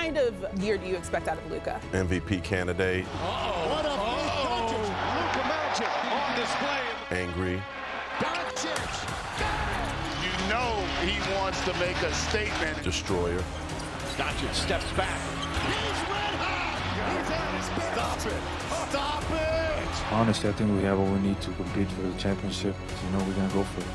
kind of year do you expect out of Luka? MVP candidate. What a Luka Doncic on display. Angry. Doncic. You know he wants to make a statement. Destroyer. Doncic steps back. He's red hot. He's at his best. Stop it. Honestly, I think we have what we need to compete for the championship. You know, we're going to go for it.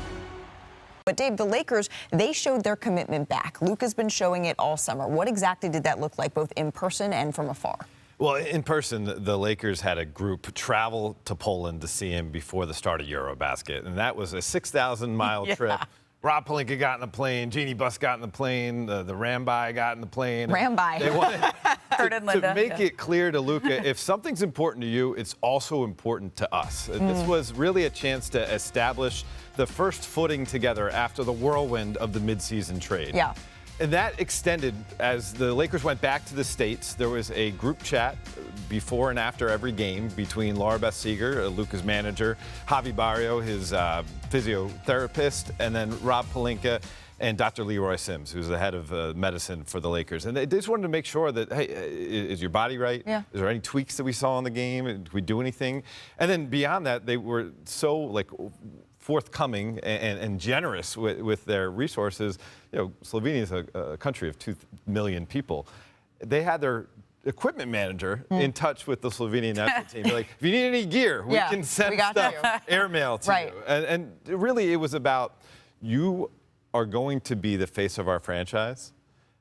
But, Dave, the Lakers, they showed their commitment back. Luka's been showing it all summer. What exactly did that look like, both in person and from afar? Well, in person, the Lakers had a group travel to Poland to see him before the start of Eurobasket, and that was a 6,000-mile trip. Rob Pelinka got in the plane, Jeannie Buss got in the plane, the Rambi got in the plane. Rambi. They wanted to make it clear to Luka, if something's important to you, it's also important to us. This was really a chance to establish the first footing together after the whirlwind of the midseason trade. Yeah. And that extended as the Lakers went back to the States. There was a group chat before and after every game between Laura Beth Seeger, Luka's manager, Javi Barrio, his physiotherapist, and then Rob Pelinka and Dr. Leroy Sims, who's the head of medicine for the Lakers. And they just wanted to make sure that, hey, is your body right? Yeah. Is there any tweaks that we saw in the game? Did we do anything? And then beyond that, they were so forthcoming and generous with their resources. You know, Slovenia is a country of 2 million people. They had their equipment manager in touch with the Slovenian national team. They're like, if you need any gear, we can send stuff airmail to you. And really, it was about, you are going to be the face of our franchise,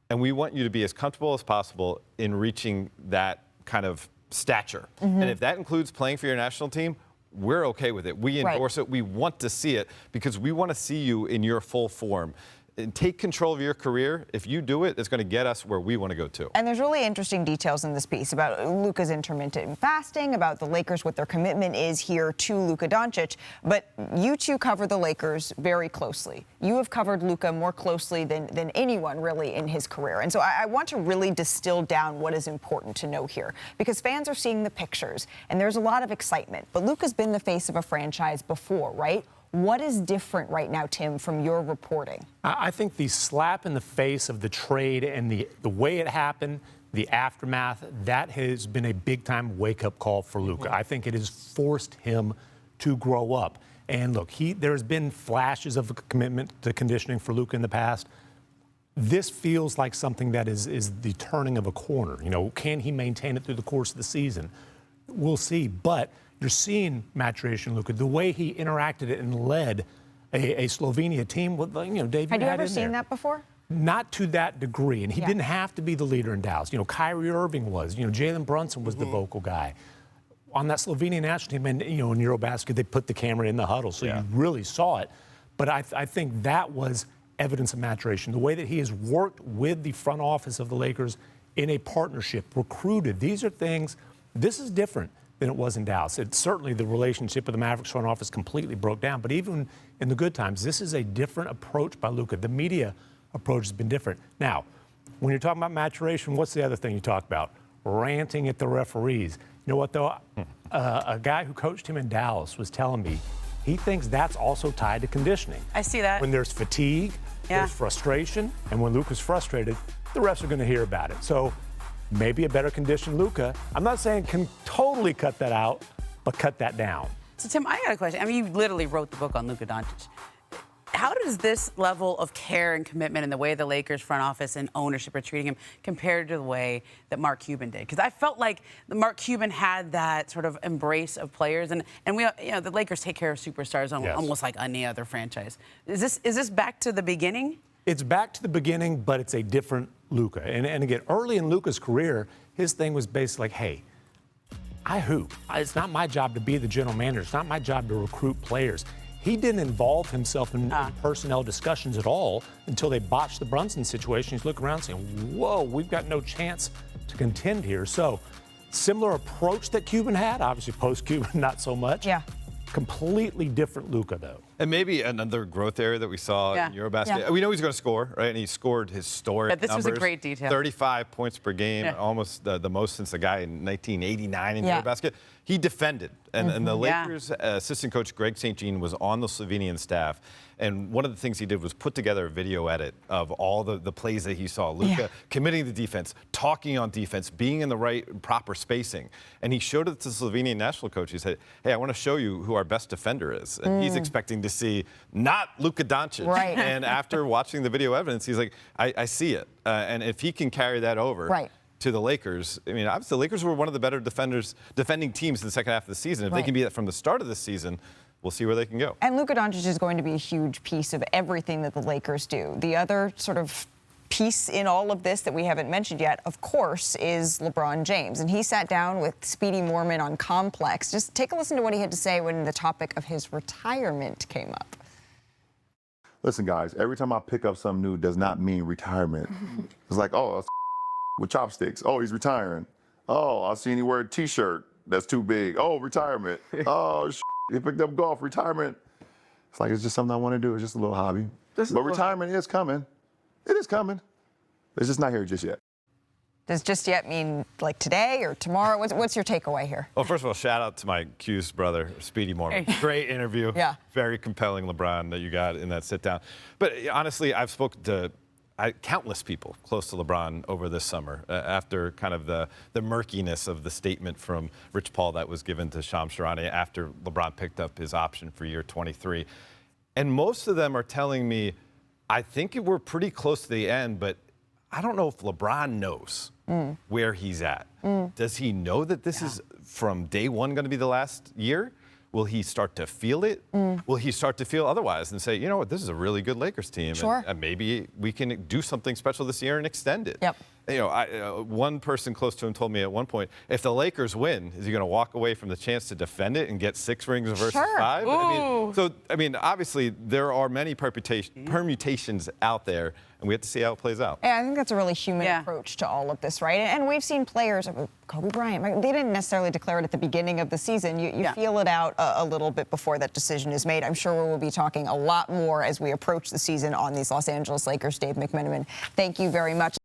and we want you to be as comfortable as possible in reaching that kind of stature. And if that includes playing for your national team, we're okay with it. We endorse it. We want to see it because we want to see you in your full form. And take control of your career. If you do it, it's going to get us where we want to go too. And there's really interesting details in this piece about Luka's intermittent fasting, about the Lakers, what their commitment is here to Luka Doncic. But you two cover the Lakers very closely. You have covered Luka more closely than anyone really in his career. And so I want to really distill down what is important to know here, because fans are seeing the pictures and there's a lot of excitement. But Luka's been the face of a franchise before, right? What is different right now, Tim, from your reporting? I think the slap in the face of the trade and the way it happened, the aftermath, that has been a big-time wake-up call for Luka. I think it has forced him to grow up. And look, there's been flashes of a commitment to conditioning for Luka in the past. This feels like something that is the turning of a corner. You know, can he maintain it through the course of the season? We'll see. But you're seeing maturation, Luka, the way he interacted and led a Slovenia team with, you know, Dave. Had you ever seen that before? Not to that degree, and he didn't have to be the leader in Dallas. You know, Kyrie Irving was. You know, Jalen Brunson was the vocal guy. On that Slovenian national team, and, you know, in Eurobasket, they put the camera in the huddle, so you really saw it. But I think that was evidence of maturation. The way that he has worked with the front office of the Lakers in a partnership, recruited. These are things, this is different than it was in Dallas. It's certainly the relationship with the Mavericks front office completely broke down, but even in the good times, this is a different approach by Luka. The media approach has been different. Now, when you're talking about maturation, what's the other thing you talk about? Ranting at the referees. You know what, though? A guy who coached him in Dallas was telling me he thinks that's also tied to conditioning. I see that. When there's fatigue, there's frustration, and when Luka's frustrated, the refs are going to hear about it. So maybe a better conditioned Luka. I'm not saying can totally cut that out, but cut that down. So, Tim, I got a question. I mean, you literally wrote the book on Luka Doncic. How does this level of care and commitment and the way the Lakers front office and ownership are treating him compared to the way that Mark Cuban did? Because I felt like Mark Cuban had that sort of embrace of players, and we, you know, the Lakers take care of superstars almost like any other franchise. Is this back to the beginning? It's back to the beginning, but it's a different Luka. And again, early in Luka's career, his thing was basically like, hey, I hoop. It's not my job to be the general manager. It's not my job to recruit players. He didn't involve himself in personnel discussions at all until they botched the Brunson situation. He's looking around saying, whoa, we've got no chance to contend here. So similar approach that Cuban had, obviously post-Cuban, not so much. Yeah. Completely different Luka, though. And maybe another growth area that we saw in Eurobasket. Yeah. We know he's going to score, right? And he scored historic But this numbers. was a great detail. 35 points per game, almost the most since the guy in 1989 in Eurobasket. He defended. And the Lakers assistant coach Greg St. Jean was on the Slovenian staff. And one of the things he did was put together a video edit of all the plays that he saw. Luka committing to defense, talking on defense, being in the right proper spacing. And he showed it to the Slovenian national coach. He said, hey, I want to show you who our best defender is. And he's expecting to see not Luka Doncic. Right. And after watching the video evidence, he's like, I see it. And if he can carry that over to the Lakers, I mean, obviously the Lakers were one of the better defending teams in the second half of the season. If they can be that from the start of the season, we'll see where they can go. And Luka Doncic is going to be a huge piece of everything that the Lakers do. The other sort of piece in all of this that we haven't mentioned yet, of course, is LeBron James. And he sat down with Speedy Morman on Complex. Just take a listen to what he had to say when the topic of his retirement came up. Listen, guys, every time I pick up something new does not mean retirement. It's like, oh, with chopsticks. Oh, he's retiring. Oh, I've seen he wear a T-shirt that's too big. Oh, retirement. Oh, he picked up golf, retirement. It's like, it's just something I want to do. It's just a little hobby. But retirement is coming. It is coming. It's just not here just yet. Does just yet mean like today or tomorrow? What's your takeaway here? Well, first of all, shout out to my Q's brother, Speedy Morman. Great interview. Very compelling, LeBron, that you got in that sit down. But honestly, I've spoken to countless people close to LeBron over this summer after kind of the murkiness of the statement from Rich Paul that was given to Shams Charania after LeBron picked up his option for year 23. And most of them are telling me, I think we're pretty close to the end, but I don't know if LeBron knows where he's at. Does he know that this is from day one going to be the last year? Will he start to feel it? Will he start to feel otherwise and say, you know what, this is a really good Lakers team, and maybe we can do something special this year and extend it? You know, one person close to him told me at one point, if the Lakers win, is he going to walk away from the chance to defend it and get 6 rings versus 5? I mean, obviously, there are many permutations out there, and we have to see how it plays out. Yeah, I think that's a really human approach to all of this, right? And we've seen players, Kobe Bryant, they didn't necessarily declare it at the beginning of the season. You feel it out a little bit before that decision is made. I'm sure we will be talking a lot more as we approach the season on these Los Angeles Lakers. Dave McMenamin, thank you very much.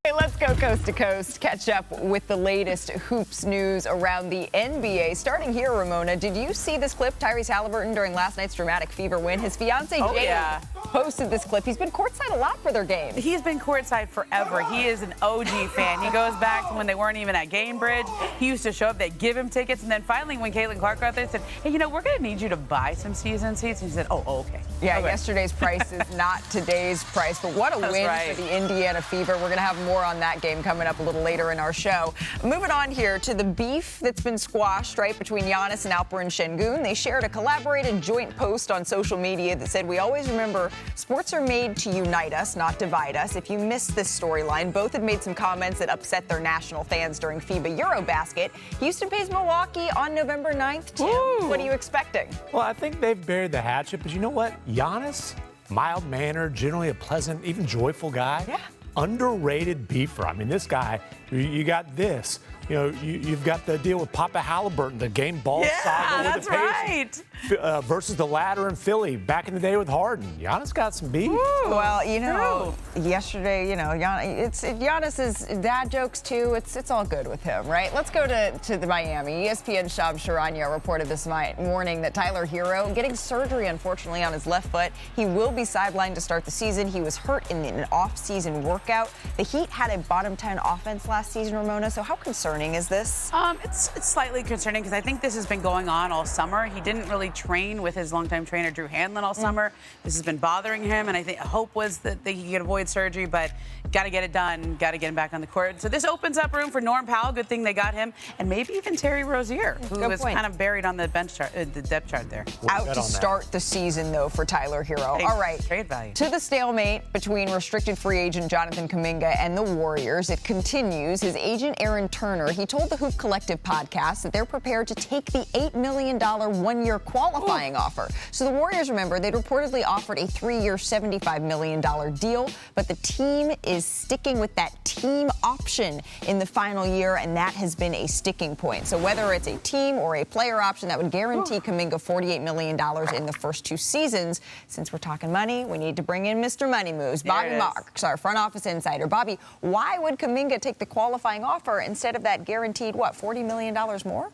Hey, let's go coast to coast, catch up with the latest hoops news around the NBA. Starting here, Ramona, did you see this clip? Tyrese Halliburton during last night's dramatic Fever win. His fiancée, Jada, posted this clip. He's been courtside a lot for their games. He's been courtside forever. He is an OG fan. He goes back to when they weren't even at Gamebridge. He used to show up. They'd give him tickets. And then finally, when Caitlin Clark got out there, said, hey, you know, we're going to need you to buy some season seats. And he said, oh, okay. Yeah, yesterday's price is not today's price. But what a win for the Indiana Fever. We're going to have more on that game coming up a little later in our show. Moving on here to the beef that's been squashed, right, between Giannis and Alperen Şengün. They shared a collaborated joint post on social media that said, we always remember sports are made to unite us, not divide us. If you missed this storyline, both had made some comments that upset their national fans during FIBA Eurobasket. Houston plays Milwaukee on November 9th, Tim. What are you expecting? Well, I think they've buried the hatchet, but you know what? Giannis, mild-mannered, generally a pleasant, even joyful guy. Underrated beefer. I mean, this guy, you got this. You know, you've got the deal with Papa Halliburton, the game ball saga with the Pacers, versus the latter in Philly back in the day with Harden. Giannis got some beef. Well, you know, yesterday, you know, Giannis's dad jokes too. It's all good with him, right? Let's go to the Miami. ESPN Shams Charania reported this morning that Tyler Hero getting surgery, unfortunately, on his left foot. He will be sidelined to start the season. He was hurt in an off-season workout. The Heat had a bottom 10 offense last season, Ramona. So how concerning is this? It's slightly concerning because I think this has been going on all summer. He didn't really train with his longtime trainer, Drew Hanlon, all summer. This has been bothering him, and I think hope was that he could avoid surgery, but got to get it done, got to get him back on the court. So this opens up room for Norm Powell. Good thing they got him, and maybe even Terry Rozier, who was kind of buried on the bench chart, the depth chart there. Out to start the season, though, for Tyler Hero. All right, trade value. To the stalemate between restricted free agent Jonathan Kuminga and the Warriors. It continues. His agent, Aaron Turner, Winter, he told the Hoop Collective podcast that they're prepared to take the $8 million one-year qualifying offer. So the Warriors, remember, they'd reportedly offered a 3-year, $75 million deal, but the team is sticking with that team option in the final year, and that has been a sticking point. So whether it's a team or a player option, that would guarantee Kuminga $48 million in the first 2 seasons. Since we're talking money, we need to bring in Mr. Money Moves, Bobby Marks, our front office insider. Bobby, why would Kuminga take the qualifying offer instead of that guaranteed, $40 million more?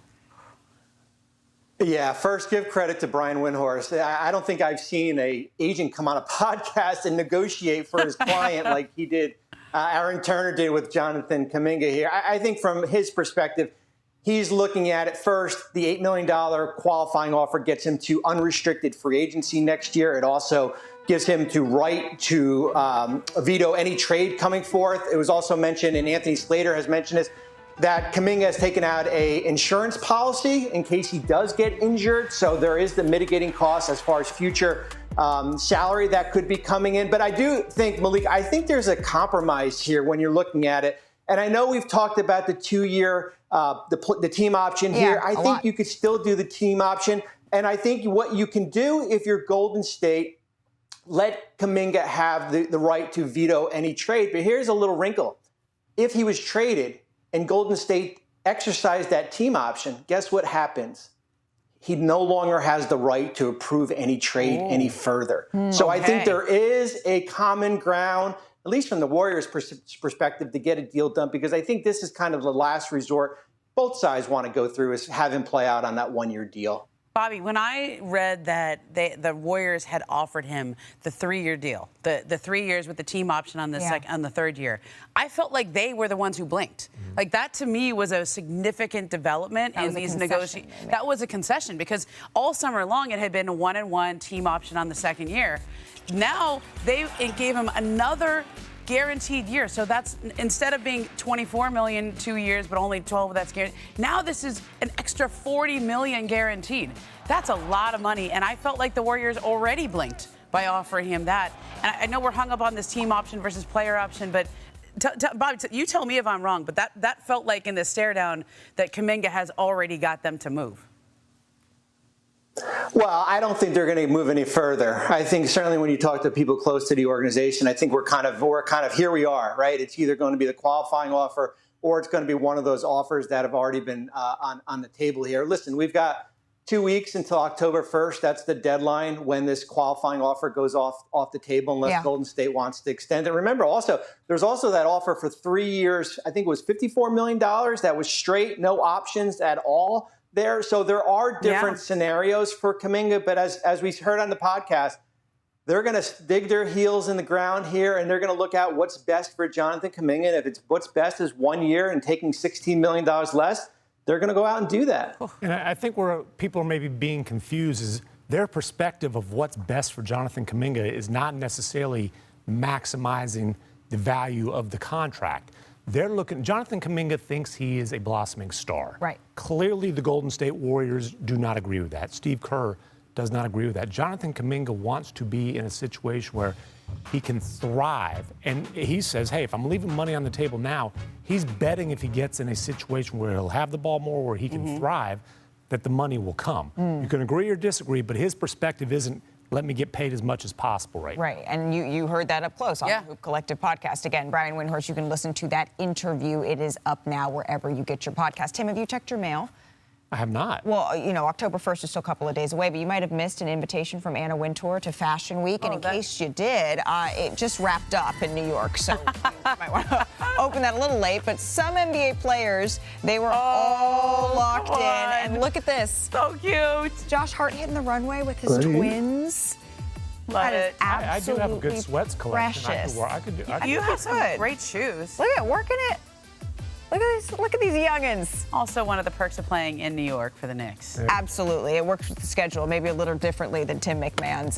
Yeah, first, give credit to Brian Windhorst. I don't think I've seen an agent come on a podcast and negotiate for his client like he did, Aaron Turner did with Jonathan Kuminga here. I think from his perspective, he's looking at it first. The $8 million qualifying offer gets him to unrestricted free agency next year. It also gives him the right to veto any trade coming forth. It was also mentioned, and Anthony Slater has mentioned this, that Kuminga has taken out a insurance policy in case he does get injured. So there is the mitigating cost as far as future salary that could be coming in. But I do think, Malik, I think there's a compromise here when you're looking at it. And I know we've talked about the 2-year, the team option here. I think you could still do the team option. And I think what you can do if you're Golden State, let Kuminga have the right to veto any trade. But here's a little wrinkle. If he was traded and Golden State exercised that team option, guess what happens? He no longer has the right to approve any trade any further. So I think there is a common ground, at least from the Warriors' perspective, to get a deal done, because I think this is kind of the last resort both sides want to go through, is have him play out on that 1-year deal. Bobby, when I read that the Warriors had offered him the 3-year deal, the 3 years with the team option on the on the 3rd year, I felt like they were the ones who blinked. Like, that to me was a significant development in these negotiations. That was a concession, because all summer long it had been a 1-and-1 team option on the 2nd year. Now it gave him another guaranteed year. So that's, instead of being $24 million 2 years, but only 12 of that's guaranteed, now this is an extra $40 million guaranteed. That's a lot of money. And I felt like the Warriors already blinked by offering him that. And I know we're hung up on this team option versus player option, but Bobby, you tell me if I'm wrong, but that felt like in the stare down that Kuminga has already got them to move. Well, I don't think they're going to move any further. I think certainly when you talk to people close to the organization, I think we're kind of here we are, right? It's either going to be the qualifying offer or it's going to be one of those offers that have already been on the table here. Listen, we've got 2 weeks until October 1st. That's the deadline when this qualifying offer goes off the table, unless Golden State wants to extend it. Remember, also, there's also that offer for 3 years. I think it was $54 million. That was straight, no options at all there. So there are different scenarios for Kuminga, but as we heard on the podcast, they're going to dig their heels in the ground here, and they're going to look at what's best for Jonathan Kuminga. And if it's what's best is 1 year and taking $16 million less, they're going to go out and do that. And I think where people are maybe being confused is their perspective of what's best for Jonathan Kuminga is not necessarily maximizing the value of the contract. They're looking, Jonathan Kuminga thinks he is a blossoming star. Right. Clearly, the Golden State Warriors do not agree with that. Steve Kerr does not agree with that. Jonathan Kuminga wants to be in a situation where he can thrive. And he says, hey, if I'm leaving money on the table now, he's betting if he gets in a situation where he'll have the ball more, where he can thrive, that the money will come. You can agree or disagree, but his perspective isn't, let me get paid as much as possible right now. Right, and you heard that up close on the Hoop Collective podcast. Again, Brian Windhorst, you can listen to that interview. It is up now wherever you get your podcast. Tim, have you checked your mail? I have not. Well, you know, October 1st is still a couple of days away, but you might have missed an invitation from Anna Wintour to Fashion Week. And in case you did, it just wrapped up in New York. So you might want to open that a little late. But some NBA players, they were all locked in. And look at this. So cute. Josh Hart hitting the runway with his twins. Love it. I do have a good sweats collection. Precious. You have some great shoes. Look at working it. Look at these youngins. Also one of the perks of playing in New York for the Knicks. Absolutely. It works with the schedule, maybe a little differently than Tim McMahon's